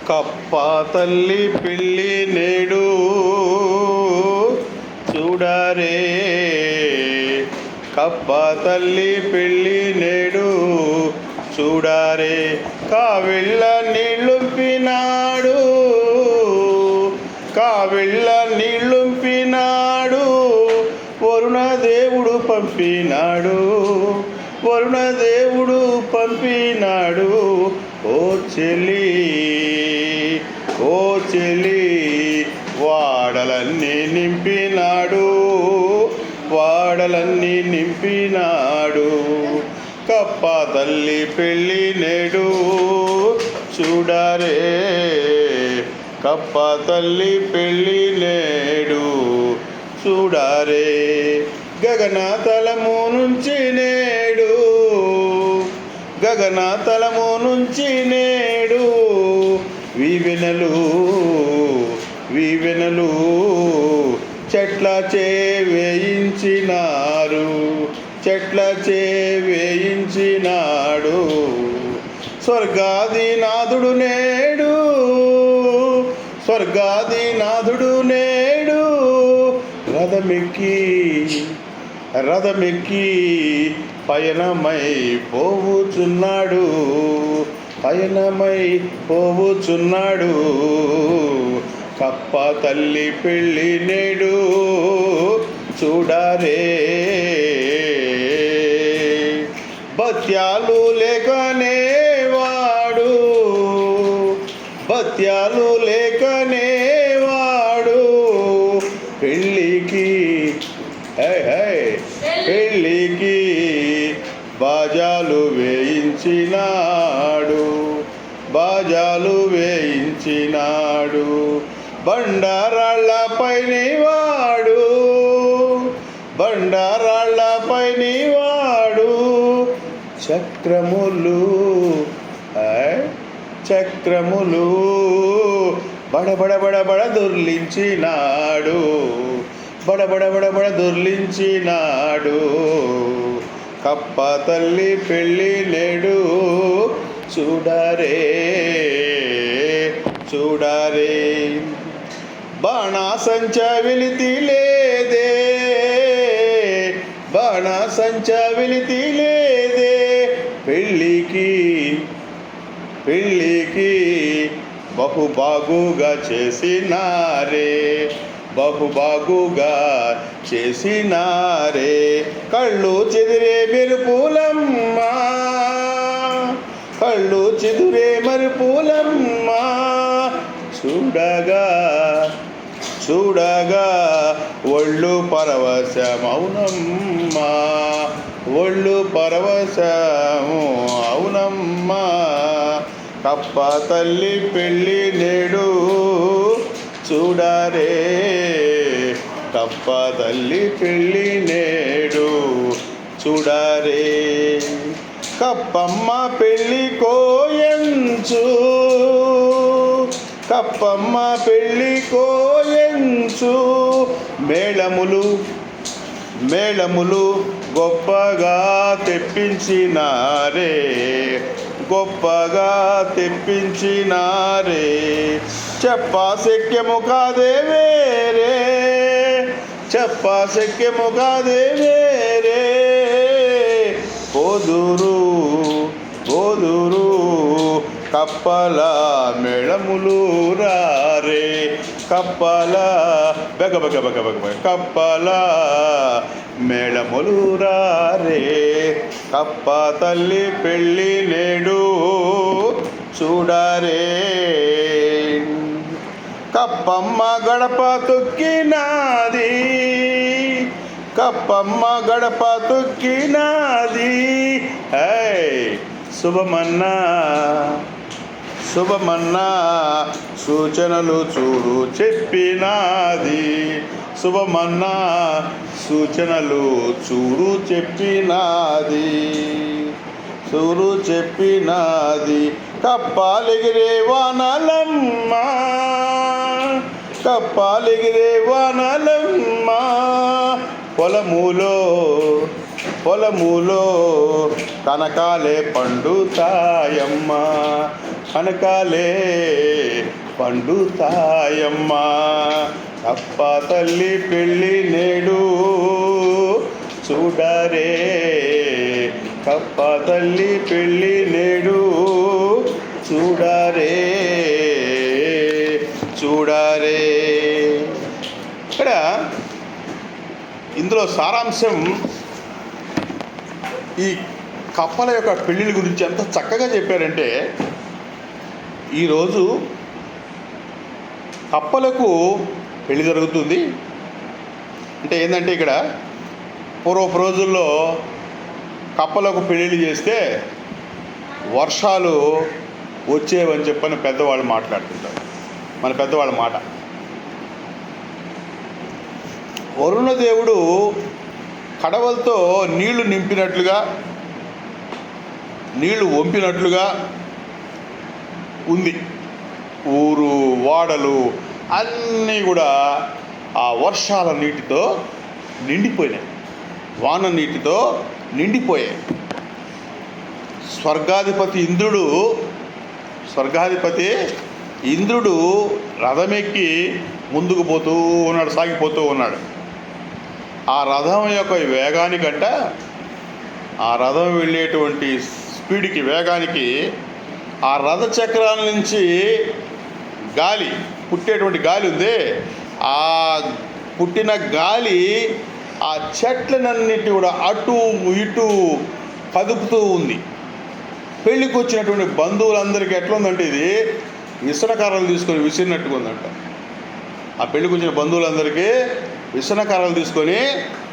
కప్ప తల్లి పెళ్ళి నేడు చూడరే, కప్ప తల్లి పెళ్ళి నేడు చూడరే. కావిళ్ళ నీళ్ళుంపినాడు, కావిళ్ళ నీళ్ళుంపినాడు, వరుణ దేవుడు పంపినాడు, వరుణ దేవుడు పంపినాడు. ఓ చెల్లి, ఓ చెల్లి, వాడలన్నీ నింపినాడు, వాడలన్నీ నింపినాడు. కప్ప తల్లి పెళ్ళి నేడు చూడరే, కప్ప తల్లి పెళ్ళి నేడు చూడరే. గగనతలము నుంచి నేడు, గగనతలము నుంచి నేడు వీవెనలు, వీవెనలు చెట్ల చే వేయించినారు, చెట్ల చే వేయించినాడు. స్వర్గాదినాథుడు నేడు, స్వర్గాదినాథుడు నేడు రథమెక్కి, రథమెక్కి పయనమై పోవుచున్నాడు, పయనమై పోవుచున్నాడు. కప్ప తల్లి పెళ్ళి నేడు చూడరే. బత్యాలు లేకనే వాడు, బత్యాలు లేకనే వాడు పెళ్ళికి, పెళ్ళికి బాజాలు వేయించినాడు, బాజాలు వేయించినాడు. బండారాళ్ళపై వాడు, బండారాళ్ళపై వాడు చక్రములు, చక్రములు బడబడబడబడ దొర్లించినాడు, బడబడబడబడ దొర్లించినాడు. కప్ప తల్లి పెళ్ళి నేడు చూడరే, చూడరే. బాణాసంచ వెలితి లేదే, బాణాసంచ వెలితి లేదే పెళ్ళికి, పెళ్ళికి బహుబాగుగా చేసినారే, బహుబాగుగా చేసినారే. కళ్ళు చెదిరే మెరుపులమ్మా, కళ్ళు చెదిరే మెరుపులమ్మా చూడగా, చూడగా ఒళ్ళు పరవశమౌనమ్మా, ఒళ్ళు పరవశము అవునమ్మా. కప్ప తల్లి పెళ్ళి నేడు చూడరే, కప్ప తల్లి పెళ్ళి నేడు చూడరే. కప్పమ్మ పెళ్ళి కోయంచు, కప్పమ్మ పెళ్ళి కోయంచు మేళములు, మేళములు గొప్పగా తెప్పించినారే, గొప్పగా తెప్పించినారే. చెప్పా శక్యము కాదే వేరే, చెప్పా శక్యము కాదే వేరే. పోదురు, పోదురు కప్పల మేళములు రారే, కప్పల బెగ బెగ బెగ బెగ కప్పల మేళములు రారే. కప్ప తల్లి పెళ్ళి నేడు చూడరే. కప్పమ్మ గడప తొక్కినాది, కప్పమ్మ గడప తొక్కినాది. శుభమన్నా, శుభమన్నా సూచనలు చూడు చెప్పినాది, శుభమన్నా సూచనలు చూడు చెప్పినాది, చూడు చెప్పినాది. కప్పాలెగిరే వానలమ్మా, కప్పాలెగిరే వానలమ్మా పొలములో, పొలములో కనకాలే పండుతాయమ్మ, కనకాలే పండుతాయమ్మా. కప్ప తల్లి పెళ్ళి నేడు చూడరే, కప్ప తల్లి పెళ్ళి నేడు చూడరే చూడరే. ఇక్కడ ఇందులో సారాంశం ఈ కప్పల యొక్క పెళ్ళిళ్ళ గురించి ఎంత చక్కగా చెప్పారంటే, ఈరోజు కప్పలకు పెళ్లి జరుగుతుంది అంటే ఏంటంటే, ఇక్కడ పూర్వపు రోజుల్లో కప్పలకు పెళ్ళిళ్ళు చేస్తే వర్షాలు వచ్చేవని చెప్పని పెద్దవాళ్ళు మాట్లాడుతుంటారు. మన పెద్దవాళ్ళ మాట. వరుణదేవుడు కడవలతో నీళ్లు నింపినట్లుగా, నీళ్లు వంపినట్లుగా ఉంది. ఊరు వాడలు అన్నీ కూడా ఆ వర్షాల నీటితో నిండిపోయినాయి, వాన నీటితో నిండిపోయాయి. స్వర్గాధిపతి ఇంద్రుడు రథమెక్కి ముందుకు పోతూ ఉన్నాడు, సాగిపోతూ ఉన్నాడు. ఆ రథం యొక్క వేగానికంట, ఆ రథం వెళ్ళేటువంటి స్పీడ్కి, వేగానికి ఆ రథ చక్రాల నుంచి గాలి, పుట్టేటువంటి గాలి ఉంది. ఆ పుట్టిన గాలి ఆ చెట్లనన్నిటి కూడా అటు ఇటు కదుపుతూ ఉంది. పెళ్ళికి వచ్చినటువంటి బంధువులందరికీ ఎట్లా ఉందంటే, ఇది విసనకర్రలు తీసుకొని విసిరినట్టుగా ఉందంట. ఆ పెళ్ళికి వచ్చిన బంధువులందరికీ విసనకర్రలు తీసుకొని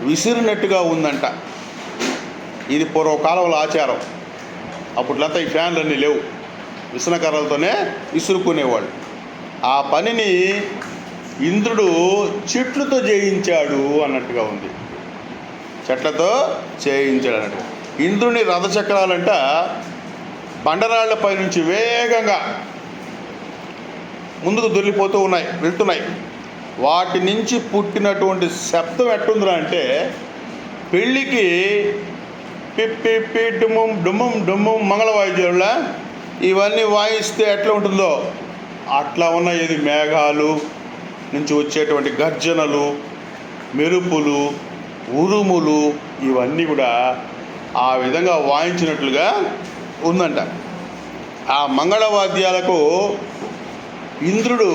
విసిరినట్టుగా ఉందంట. ఇది పూర్వకాలంలో ఆచారం. అప్పట్లంతా ఈ ఫ్యాన్లు అన్నీ లేవు, విసనకర్రలతోనే విసురుకునేవాళ్ళు. ఆ పనిని ఇంద్రుడు చెట్లతో చేయించాడు అన్నట్టుగా ఉంది. చెట్లతో చేయించాడు అన్నట్టు. ఇంద్రుని రథచక్రాలంట బండరాళ్లపై నుంచి వేగంగా ముందుకు దొరికిపోతూ వెళ్తున్నాయి. వాటి నుంచి పుట్టినటువంటి శబ్దం ఎట్టుందిరా అంటే, పెళ్ళికి పిప్పి పి డుమ్ము డుమ్ము డుమ్ము మంగళ వాయిద్యాల ఇవన్నీ వాయిస్తే ఎట్లా ఉంటుందో అట్లా ఉన్నాయి. ఇది మేఘాలు నుంచి వచ్చేటువంటి గర్జనలు, మెరుపులు, ఉరుములు ఇవన్నీ కూడా ఆ విధంగా వాయించినట్లుగా ఉందంట. ఆ మంగళవాద్యాలకు ఇంద్రుడు,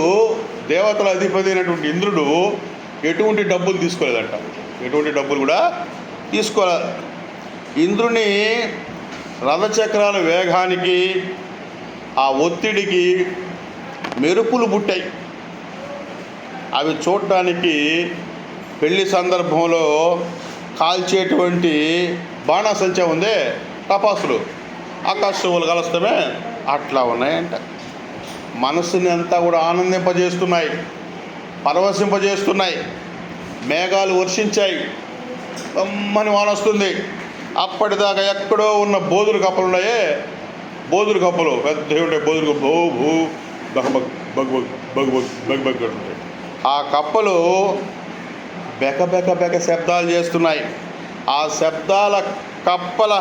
దేవతల అధిపతి అయినటువంటి ఇంద్రుడు ఎటువంటి డబ్బులు తీసుకోలేదంట. ఎటువంటి డబ్బులు కూడా తీసుకోలేదు. ఇంద్రుని రథచక్రాల వేగానికి, ఆ ఒత్తిడికి మెరుపులు పుట్టాయి. అవి చూడటానికి పెళ్లి సందర్భంలో కాల్చేటువంటి బాణాసంచా ఉందే, టపాసులు, ఆకాశవులు కలుస్తమే అట్లా ఉన్నాయంట. మనసుని అంతా కూడా ఆనందింపజేస్తున్నాయి, పరవశింపజేస్తున్నాయి. మేఘాలు వర్షించాయి, బొమ్మని వాన వస్తుంది. అప్పటిదాకా ఎక్కడో ఉన్న బోధులు కప్పలు ఉన్నాయే, బోధులు కప్పలు పెద్ద ఉంటాయి. బోధులు కప్పలు భూ భూ bug bug bug bug bug bug bug ఉంటాయి. ఆ కప్పలు బెక బెక బెక శబ్దాలు చేస్తున్నాయి. ఆ శబ్దాల కప్పల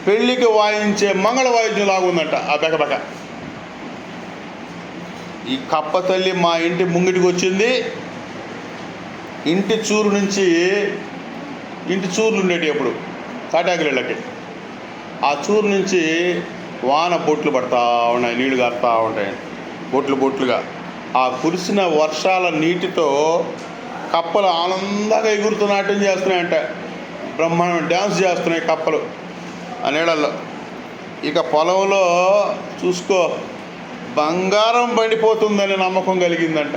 పెళ్ళికి వాయించే మంగళ వాయిద్యం లాగుందంట ఆ బెక బెక. ఈ కప్ప తల్లి మా ఇంటి ముంగిటికి వచ్చింది. ఇంటి చూర్లు ఉండేవి అప్పుడు తాటాకులకి. ఆ చూరు నుంచి వాన బొట్లు పడతా ఉన్నాయి, నీళ్లు కారుతూ ఉంటాయి బొట్లుగా. ఆ కురిసిన వర్షాల నీటితో కప్పలు ఆనందంగా ఎగురుతూ నాట్యం చేస్తున్నాయంట. బ్రహ్మాండం డ్యాన్స్ చేస్తున్నాయి కప్పలు ఆ నీళ్ళల్లో. ఇక పొలంలో చూసుకో బంగారం పండిపోతుందనే నమ్మకం కలిగిందంట.